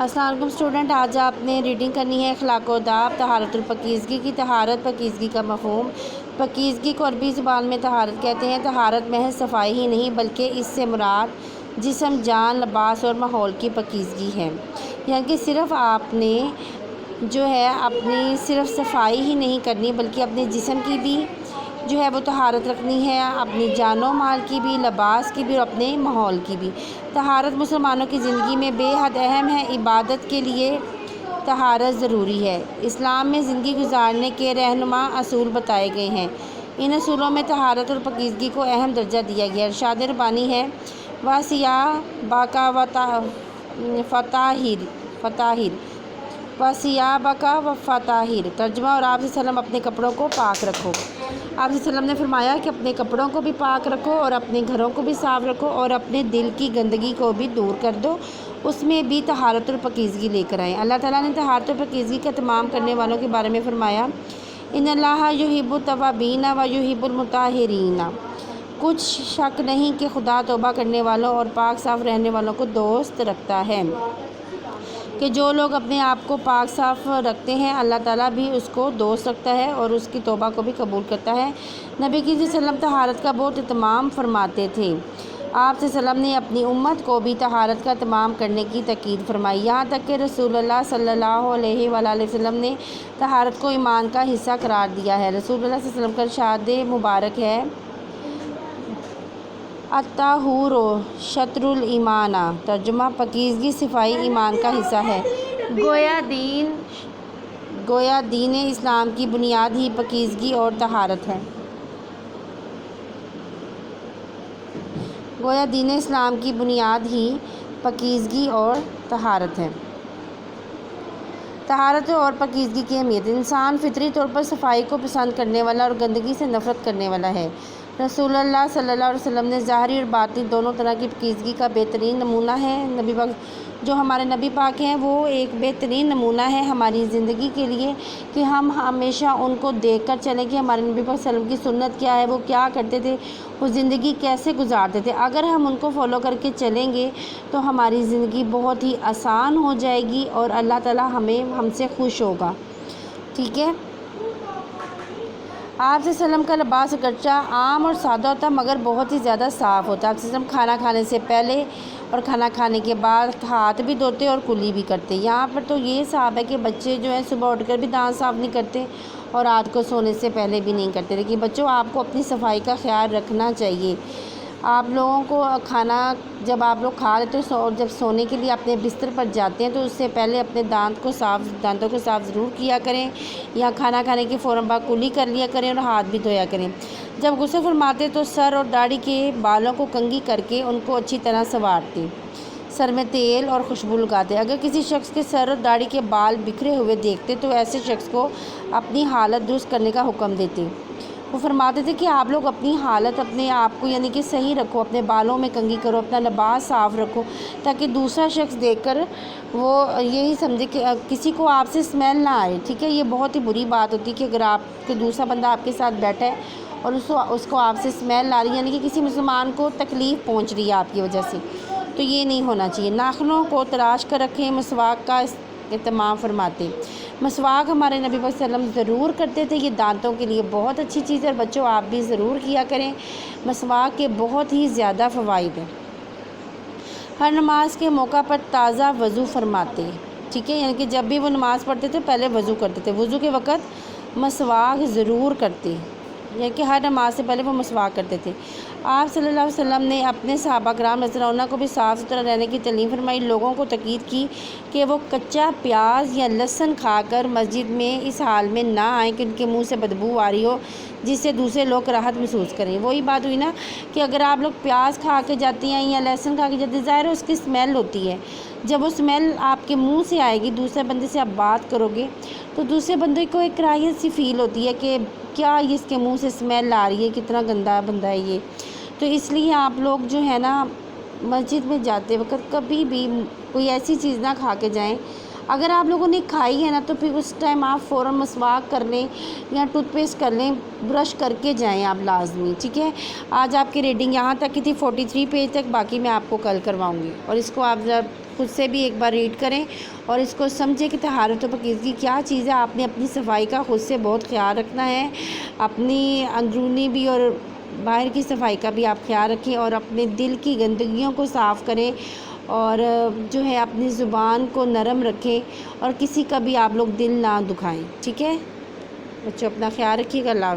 السلام علیکم اسٹوڈنٹ، آج آپ نے ریڈنگ کرنی ہے اخلاق و آداب طہارت الپاکیزگی کی۔ طہارت پاکیزگی کا مفہوم۔ پاکیزگی کو عربی زبان میں طہارت کہتے ہیں۔ طہارت محض صفائی ہی نہیں بلکہ اس سے مراد جسم، جان، لباس اور ماحول کی پاکیزگی ہے۔ یعنی کہ صرف آپ نے اپنی صرف صفائی ہی نہیں کرنی بلکہ اپنے جسم کی بھی وہ طہارت رکھنی ہے، اپنی جان و مال کی بھی، لباس کی بھی اور اپنے ماحول کی بھی۔ طہارت مسلمانوں کی زندگی میں بے حد اہم ہے۔ عبادت کے لیے طہارت ضروری ہے۔ اسلام میں زندگی گزارنے کے رہنما اصول بتائے گئے ہیں۔ ان اصولوں میں طہارت اور پاکیزگی کو اہم درجہ دیا گیا ہے۔ ارشاد ربانی ہے وَثِيَابَكَ فطہر۔ ترجمہ، اور آپ صلی اللہ علیہ وسلم اپنے کپڑوں کو پاک رکھو۔ آپ صلی اللہ علیہ وسلم نے فرمایا کہ اپنے کپڑوں کو بھی پاک رکھو اور اپنے گھروں کو بھی صاف رکھو اور اپنے دل کی گندگی کو بھی دور کر دو، اس میں بھی طہارت اور پاکیزگی لے کر آئیں۔ اللہ تعالیٰ نے طہارت اور پاکیزگی کا اہتمام کرنے والوں کے بارے میں فرمایا ان اللہ یحب التوابین و یحب المطہرین۔ کچھ شک نہیں کہ خدا توبہ کرنے والوں اور پاک صاف رہنے والوں کو دوست رکھتا ہے، کہ جو لوگ اپنے آپ کو پاک صاف رکھتے ہیں اللہ تعالیٰ بھی اس کو دوست رکھتا ہے اور اس کی توبہ کو بھی قبول کرتا ہے۔ نبی کریم صلی اللہ علیہ وسلم طہارت کا بہت اہتمام فرماتے تھے۔ آپ صلی اللہ علیہ وسلم نے اپنی امت کو بھی طہارت کا اہتمام کرنے کی تاکید فرمائی، یہاں تک کہ رسول اللہ صلی اللہ علیہ وآلہ وسلم نے طہارت کو ایمان کا حصہ قرار دیا ہے۔ رسول اللہ صلی اللہ علیہ وسلم کا ارشاد مبارک ہے الطہور شطر الایمان۔ ترجمہ، پاکیزگی صفائی ایمان کا حصہ ہے۔ گویا دین اسلام کی بنیاد ہی پاکیزگی اور طہارت ہے۔ دین اسلام کی بنیاد ہی پاکیزگی اور طہارت ہے۔ طہارت اور پاکیزگی کی اہمیت۔ انسان فطری طور پر صفائی کو پسند کرنے والا اور گندگی سے نفرت کرنے والا ہے۔ رسول اللہ صلی اللہ علیہ وسلم نے ظاہری اور باطنی دونوں طرح کی پاکیزگی کا بہترین نمونہ ہے۔ جو ہمارے نبی پاک ہیں وہ ایک بہترین نمونہ ہے ہماری زندگی کے لیے، کہ ہم ہمیشہ ان کو دیکھ کر چلیں کہ ہمارے نبی پاک صلی اللہ علیہ وسلم کی سنت کیا ہے، وہ کیا کرتے تھے، وہ زندگی کیسے گزارتے تھے۔ اگر ہم ان کو فالو کر کے چلیں گے تو ہماری زندگی بہت ہی آسان ہو جائے گی اور اللہ تعالیٰ ہم سے خوش ہوگا۔ ٹھیک ہے۔ آپ صلی اللہ علیہ وسلم کا لباس اگرچہ عام اور سادہ ہوتا مگر بہت ہی زیادہ صاف ہوتا۔ آپ صلی اللہ علیہ وسلم کھانا کھانے سے پہلے اور کھانا کھانے کے بعد ہاتھ بھی دھوتے اور کلی بھی کرتے۔ یہاں پر تو یہ صاحب ہے کہ بچے جو ہیں صبح اٹھ کر بھی دانت صاف نہیں کرتے اور رات کو سونے سے پہلے بھی نہیں کرتے۔ لیکن بچوں، آپ کو اپنی صفائی کا خیال رکھنا چاہیے۔ آپ لوگوں کو کھانا جب آپ لوگ کھا لیتے ہیں اور جب سونے کے لیے اپنے بستر پر جاتے ہیں تو اس سے پہلے اپنے دانتوں کو صاف ضرور کیا کریں، یا کھانا کھانے کے فوراً بعد کلی کر لیا کریں اور ہاتھ بھی دھویا کریں۔ جب غسل فرماتے تو سر اور داڑھی کے بالوں کو کنگھی کر کے ان کو اچھی طرح سنوارتے، سر میں تیل اور خوشبو لگاتے۔ اگر کسی شخص کے سر اور داڑھی کے بال بکھرے ہوئے دیکھتے تو ایسے شخص کو اپنی حالت درست کرنے کا حکم دیتے۔ وہ فرماتے تھے کہ آپ لوگ اپنی حالت، اپنے آپ کو یعنی کہ صحیح رکھو، اپنے بالوں میں کنگھی کرو، اپنا لباس صاف رکھو، تاکہ دوسرا شخص دیکھ کر وہ یہی سمجھے کہ کسی کو آپ سے اسمیل نہ آئے۔ ٹھیک ہے۔ یہ بہت ہی بری بات ہوتی ہے کہ اگر آپ کے دوسرا بندہ آپ کے ساتھ بیٹھا ہے اور اس کو آپ سے اسمیل آ رہی ہے، یعنی کہ کسی مسلمان کو تکلیف پہنچ رہی ہے آپ کی وجہ سے، تو یہ نہیں ہونا چاہیے۔ ناخنوں کو تراش کر رکھیں۔ مسواک کا اہتمام فرماتے۔ مسواک ہمارے نبی صلی اللہ علیہ وسلم ضرور کرتے تھے۔ یہ دانتوں کے لیے بہت اچھی چیز ہے اور بچوں آپ بھی ضرور کیا کریں۔ مسواک کے بہت ہی زیادہ فوائد ہیں۔ ہر نماز کے موقع پر تازہ وضو فرماتے۔ ٹھیک ہے، یعنی کہ جب بھی وہ نماز پڑھتے تھے پہلے وضو کرتے تھے، وضو کے وقت مسواک ضرور کرتے، یعنی کہ ہر نماز سے پہلے وہ مسواک کرتے تھے۔ آپ صلی اللہ علیہ وسلم نے اپنے صحابہ کرام رضی اللہ عنہ کو بھی صاف ستھرا رہنے کی تعلیم فرمائی۔ لوگوں کو تاکید کی کہ وہ کچا پیاز یا لہسن کھا کر مسجد میں اس حال میں نہ آئیں کہ ان کے منہ سے بدبو آ رہی ہو جس سے دوسرے لوگ راحت محسوس کریں۔ وہی بات ہوئی نا کہ اگر آپ لوگ پیاز کھا کے جاتی ہیں یا لہسن کھا کے جاتی ہیں، ظاہر ہے اس کی اسمیل ہوتی ہے۔ جب وہ اسمیل آپ کے منہ سے آئے گی، دوسرے بندے سے آپ بات کرو گے تو دوسرے بندے کو ایک کراہیت سی فیل ہوتی ہے کہ کیا یہ اس کے منہ سے اسمیل آ رہی ہے، کتنا گندا بندہ ہے یہ۔ تو اس لیے آپ لوگ جو ہے نا مسجد میں جاتے وقت کبھی بھی کوئی ایسی چیز نہ کھا کے جائیں۔ اگر آپ لوگوں نے کھائی ہے نا تو پھر اس ٹائم آپ فوراً مسواک کر لیں یا ٹوتھ پیسٹ کر لیں، برش کر کے جائیں آپ لازمی۔ ٹھیک ہے۔ آج آپ کی ریڈنگ یہاں تک کی تھی 43 پیج تک، باقی میں آپ کو کل کرواؤں گی، اور اس کو آپ جب خود سے بھی ایک بار ریڈ کریں اور اس کو سمجھیں کہ طہارت و پاکیزگی کیا چیز ہے۔ آپ نے اپنی صفائی کا خود سے بہت خیال رکھنا ہے، اپنی اندرونی بھی اور باہر کی صفائی کا بھی آپ خیال رکھیں، اور اپنے دل کی گندگیوں کو صاف کریں، اور جو ہے اپنی زبان کو نرم رکھیں، اور کسی کا بھی آپ لوگ دل نہ دکھائیں، ٹھیک ہے بچوں؟ اپنا خیال رکھیے گا۔ اللہ حافظ۔